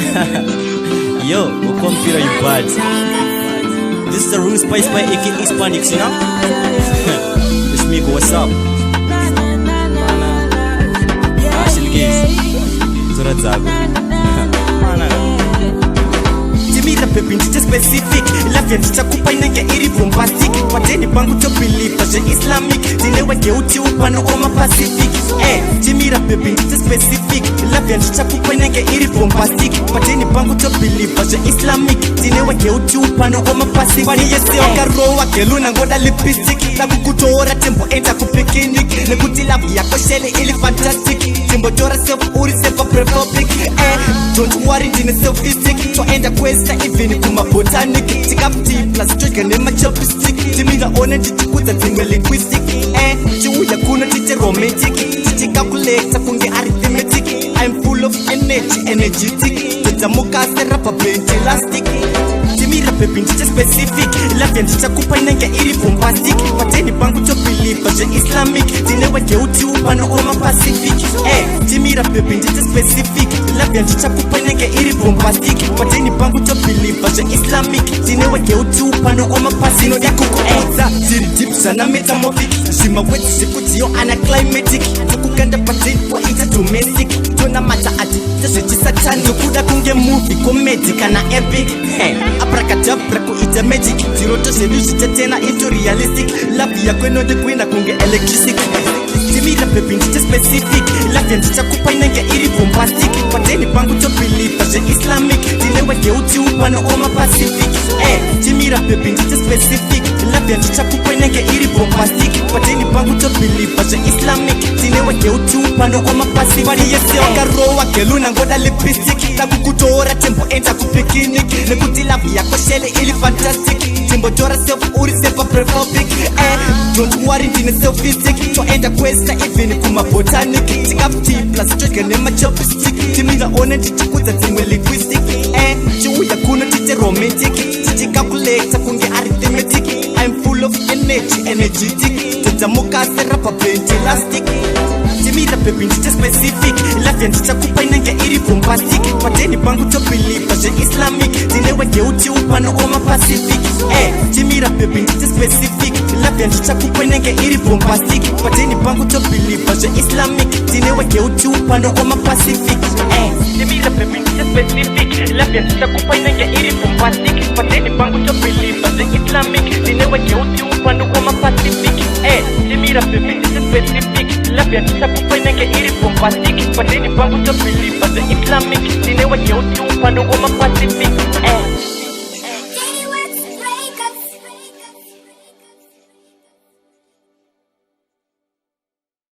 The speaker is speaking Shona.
Yo, Wekwapira, you bad. This is the room spice by aka Hispanics, you know? It's me, what's up? Ashil Gaze. Zora Zago. Timira pepi ndite specific. Lafya ndichakupa inenge iri bombastic. Wateni bangu to believe Fashe Islamic. Zineweke uti upano oma Pacific. Timira pepi ndite specific. Lafya ndichakupa inenge iri bombastic. Wateni bangu to believe Fashe Islamic. Zineweke uti upano oma Pacific. Wani yesi okaroa keluna ngoda lipstick. Na kukutora tempo enta kupikinic. Nekuti lavi yako shele ili fantastic. Timbo jora self uri sepa prefobic. Don't worry dine selfistic. So enda kwesta even kuma botanic. Tikapti plus choice nema chopstick. Timida one titikuza zime linguistic. Chiuya kuna tite romantic. Titi calculator kunge arithmetic. I'm full of energy, energetic. Tetamuka serapa bench elastic. Timira pepi ndite specific. Lafya ndichakupa inenge iri bombastic. Wateni bangu to believe Fashe Islamic. Zineweke uti upano oma Pacific. Timira pepi ndite specific. Lafya ndichakupa inenge iri bombastic. Wateni bangu to believe Fashe Islamic. Zineweke uti upano oma Pacific. Zino yako kueza ziri deep sana metamorphic. Zima wetu sikuti yo anaclimatic. Tukuganda pateni kwa ita domestic. Tona mata ati tashechi satani. Tukuda kunge movie comedy kana epic. Abracadabra ku ita magic. Zero to seduce tena into realistic. Love ya kweno de kwenda kunge electric. Timira pepi ndite specific. Lafya ndichakupa inenge iri bombastic. Wateni bangu to believe Fashe Islamic. Zineweke uti upano oma Pacific. Timira pepi ndite specific. Lafya ndichakupa inenge iri bombastic. Wateni bangu to believe Fashe Islamic. Zineweke uti upano oma Pacific. Wani yesi okaroa keluna ngoda lipstick. Na kukutora tempo enta kupikinic. Nekuti lavi yako shele ili fantastic. Timbo jora self uri sepa prefobic. Don't worry dine selfistic. So enda kwesta even kuma botanic. Tikapti plus choice nema chopstick. Timida one titikuza zime linguistic. Chiuya kuna tite romantic. Titi calculator kunge arithmetic. I'm full of energy, energetic. Tetamuka serapa bench elastic. Timira pepi ndite specific. Lafya ndichakupa inenge iri bombastic. Wateni bangu to believe Fashe Islamic. Zineweke uti upano oma Pacific. Timira pepi ndite specific. Lafya ndichakupa inenge iri bombastic. Wateni bangu to believe Fashe Islamic. Zineweke uti upano oma Pacific. Timira pepi ndite specific. Lafya ndichakupa inenge iri bombastic. Wateni bangu to believe Fashe Islamic. Zineweke uti upano oma Pacific. Timira pepi ndite specific. Lafya ndichakupa inenge iri bombastic. Wateni bangu to believe Fashe Islamic. Zineweke uti upano oma Pacific.